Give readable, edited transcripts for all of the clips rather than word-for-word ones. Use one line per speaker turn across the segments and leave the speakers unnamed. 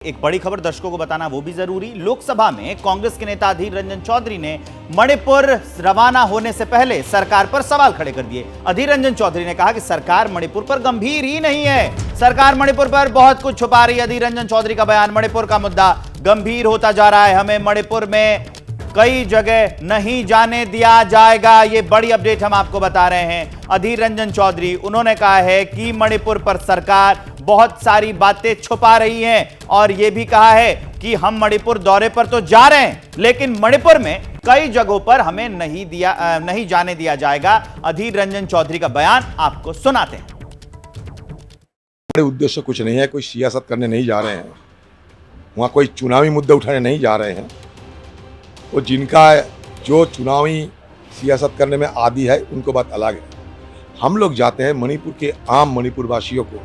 एक बड़ी खबर दर्शकों को बताना वो भी जरूरी। लोकसभा में कांग्रेस के नेता अधीर रंजन चौधरी ने मणिपुर रवाना होने से पहले सरकार पर सवाल खड़े कर दिए। अधीर रंजन चौधरी ने कहा कि सरकार मणिपुर पर गंभीर ही नहीं है, सरकार मणिपुर पर बहुत कुछ छुपा रही है। अधीर रंजन चौधरी का बयान, मणिपुर का मुद्दा गंभीर होता जा रहा है, हमें मणिपुर में कई जगह नहीं जाने दिया जाएगा। ये बड़ी अपडेट हम आपको बता रहे हैं। अधीर रंजन चौधरी उन्होंने कहा है कि मणिपुर पर सरकार बहुत सारी बातें छुपा रही है और यह भी कहा है कि हम मणिपुर दौरे पर तो जा रहे हैं, लेकिन मणिपुर में कई जगहों पर हमें नहीं जाने दिया जाएगा। अधीर रंजन चौधरी का बयान आपको सुनाते हैं।
बड़े उद्देश्य कुछ नहीं है, कोई सियासत करने नहीं जा रहे हैं, वहां कोई चुनावी मुद्दे उठाने नहीं जा रहे हैं। वो जिनका जो चुनावी सियासत करने में आदी है उनको बात अलग है। हम लोग जाते हैं मणिपुर के आम मणिपुर वासियों को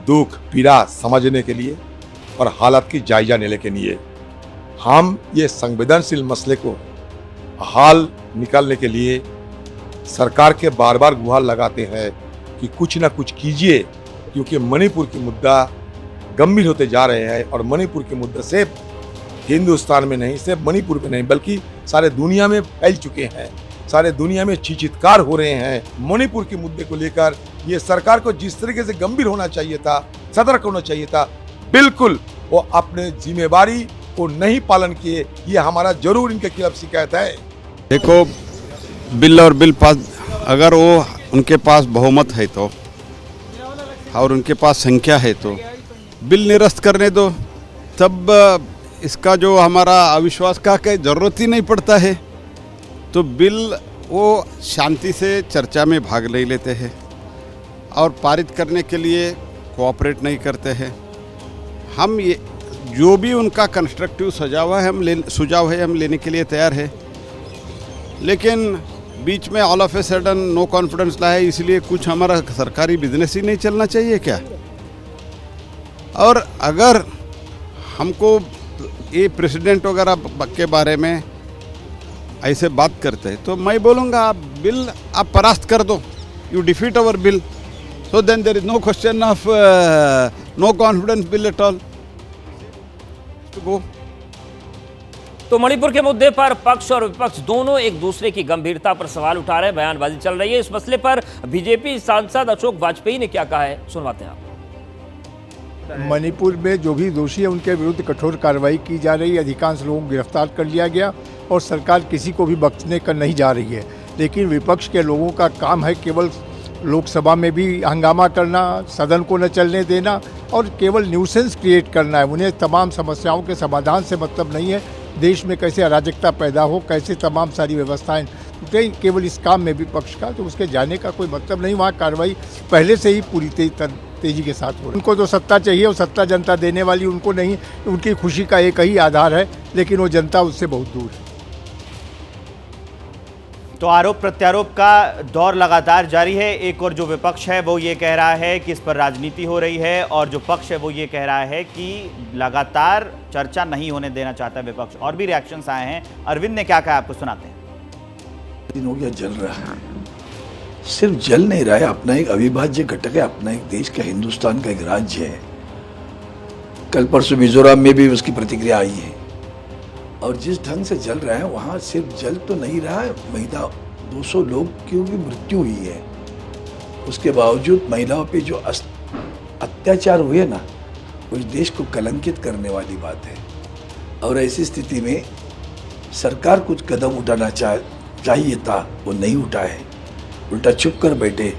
दुख पीड़ा समझने के लिए और हालात की जायजा लेने के लिए। हम ये संवेदनशील मसले को हाल निकालने के लिए सरकार के बार बार गुहार लगाते हैं कि कुछ ना कुछ कीजिए, क्योंकि मणिपुर की मुद्दा गंभीर होते जा रहे हैं और मणिपुर के मुद्दे सिर्फ हिंदुस्तान में नहीं, सिर्फ मणिपुर में नहीं, बल्कि सारे दुनिया में फैल चुके हैं, सारे दुनिया में चीचित्कार हो रहे हैं। मणिपुर के मुद्दे को लेकर ये सरकार को जिस तरीके से गंभीर होना चाहिए था, सतर्क होना चाहिए था, बिल्कुल वो अपने जिम्मेवारी को नहीं पालन किए। ये हमारा जरूर इनके खिलाफ शिकायत है।
देखो, बिल और बिल पास, अगर वो उनके पास बहुमत है तो और उनके पास संख्या है तो बिल निरस्त करने दो, तब इसका जो हमारा अविश्वास का जरूरत ही नहीं पड़ता है। तो बिल वो शांति से चर्चा में भाग नहीं लेते हैं और पारित करने के लिए कोऑपरेट नहीं करते हैं। हम ये जो भी उनका कंस्ट्रक्टिव सुझाव है हम लेने के लिए तैयार है, लेकिन बीच में all of a sudden no confidence लाया, इसलिए कुछ हमारा सरकारी बिजनेस ही नहीं चलना चाहिए क्या? और अगर हमको ये प्रेसिडेंट वगैरह के बारे में ऐसे बात करते हैं तो मैं बोलूँगा आप बिल आप परास्त कर दो, you defeat our bill, so then there is no question of no confidence bill at all to go.
तो मणिपुर के मुद्दे पर पक्ष और विपक्ष दोनों एक दूसरे की गंभीरता पर सवाल उठा रहे हैं, बयानबाजी चल रही है। इस मसले पर बीजेपी सांसद अशोक वाजपेयी ने क्या कहा है, सुनवाते हैं आप।
मणिपुर में जो भी दोषी है उनके विरुद्ध कठोर कार्रवाई की जा रही है। अधिकांश लोगों को गिरफ्तार कर लिया गया और सरकार किसी को भी बख्शने का नहीं जा रही है। लेकिन विपक्ष के लोगों का काम है केवल लोकसभा में भी हंगामा करना, सदन को न चलने देना और केवल न्यूसेंस क्रिएट करना है। उन्हें तमाम समस्याओं के समाधान से मतलब नहीं है, देश में कैसे अराजकता पैदा हो, कैसे तमाम सारी व्यवस्थाएं टूटे, केवल इस काम में विपक्ष का, तो उसके जाने का कोई मतलब नहीं। वहाँ कार्रवाई पहले से ही पूरी तेजी के साथ हो रही है। उनको तो सत्ता चाहिए और सत्ता जनता देने वाली उनको नहीं, उनकी खुशी का एक ही आधार है, लेकिन वो जनता उससे बहुत दूर है।
तो आरोप प्रत्यारोप का दौर लगातार जारी है। एक और जो विपक्ष है वो ये कह रहा है कि इस पर राजनीति हो रही है और जो पक्ष है वो ये कह रहा है कि लगातार चर्चा नहीं होने देना चाहता विपक्ष। और भी रिएक्शंस आए हैं, अरविंद ने क्या कहा आपको सुनाते हैं।
दिन हो गया जल रहा है, सिर्फ जल नहीं रहा है, अपना एक अविभाज्य घटक है, अपना एक देश का, हिंदुस्तान का एक राज्य है। कल परसों मिजोरम में भी उसकी प्रतिक्रिया आई है और जिस ढंग से जल रहा है वहाँ सिर्फ जल तो नहीं रहा है, महिला 200 लोग की भी मृत्यु हुई है। उसके बावजूद महिलाओं पे जो अत्याचार हुए ना, वो इस देश को कलंकित करने वाली बात है। और ऐसी स्थिति में सरकार कुछ कदम उठाना चाहिए था, वो नहीं उठाए, उल्टा चुप कर बैठे।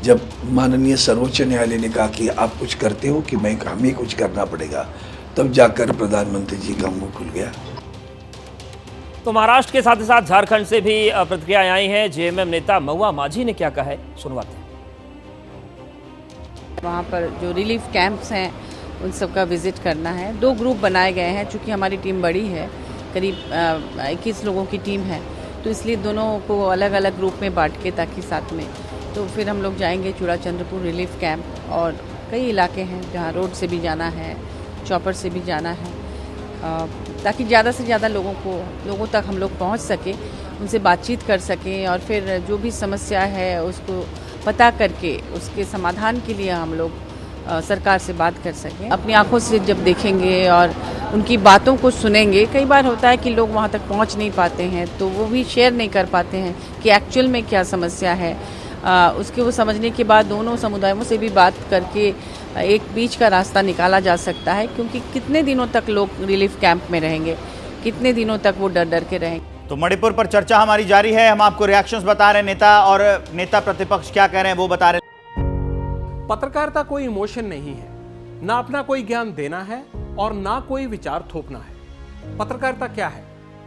जब माननीय सर्वोच्च न्यायालय ने कहा कि आप कुछ करते हो कि हमें कुछ करना पड़ेगा, तब जाकर प्रधानमंत्री जी का मुंह खुल गया।
तो महाराष्ट्र के साथ ही साथ झारखंड से भी प्रतिक्रियाएं आई हैं। जेएमएम नेता महुआ माझी ने क्या कहा है, सुनवाते हैं।
वहाँ पर जो रिलीफ कैंप्स हैं उन सब का विजिट करना है। 2 ग्रुप बनाए गए हैं, चूँकि हमारी टीम बड़ी है, करीब 21 लोगों की टीम है, तो इसलिए दोनों को अलग अलग ग्रुप में बांट के, ताकि साथ में, तो फिर हम लोग जाएंगे चूड़ाचंद्रपुर रिलीफ कैंप और कई इलाके हैं जहाँ रोड से भी जाना है, चॉपर से भी जाना है, ताकि ज़्यादा से ज़्यादा लोगों तक हम लोग पहुँच सकें, उनसे बातचीत कर सकें और फिर जो भी समस्या है उसको पता करके उसके समाधान के लिए हम लोग सरकार से बात कर सकें। अपनी आंखों से जब देखेंगे और उनकी बातों को सुनेंगे, कई बार होता है कि लोग वहाँ तक पहुँच नहीं पाते हैं, तो वो भी शेयर नहीं कर पाते हैं कि एक्चुअल में क्या समस्या है। उसके वो समझने के बाद दोनों समुदायों से भी बात करके एक बीच का रास्ता निकाला जा सकता है, क्योंकि कितने दिनों तक लोग रिलीफ कैंप में रहेंगे, कितने दिनों तक वो डर डर के रहेंगे।
तो मणिपुर पर चर्चा हमारी जारी है। हम आपको रिएक्शंस बता रहे हैं, नेता प्रतिपक्ष क्या कह रहे हैं वो बता रहे हैं।
पत्रकारिता कोई इमोशन नहीं है, ना अपना कोई ज्ञान देना है और ना कोई विचार थोपना है। पत्रकारिता क्या है?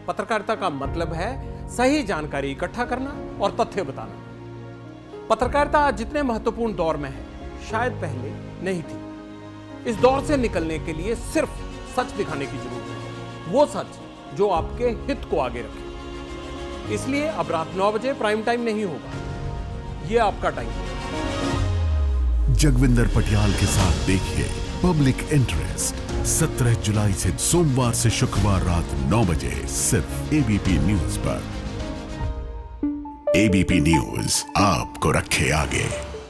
पत्रकारिता का मतलब है सही जानकारी इकट्ठा करना और तथ्य बताना। पत्रकारिता आज जितने महत्वपूर्ण दौर में है, शायद पहले नहीं थी। इस दौर से निकलने के लिए सिर्फ सच दिखाने की जरूरत है, वो सच जो आपके हित को आगे रखे। इसलिए अब रात 9 बजे प्राइम टाइम नहीं होगा, ये आपका टाइम है।
जगविंदर पटियाल के साथ देखिए पब्लिक इंटरेस्ट 17 जुलाई से सोमवार से शुक्रवार रात 9 बजे सिर्फ एबीपी न्यूज पर। एबीपी न्यूज आपको रखे आगे।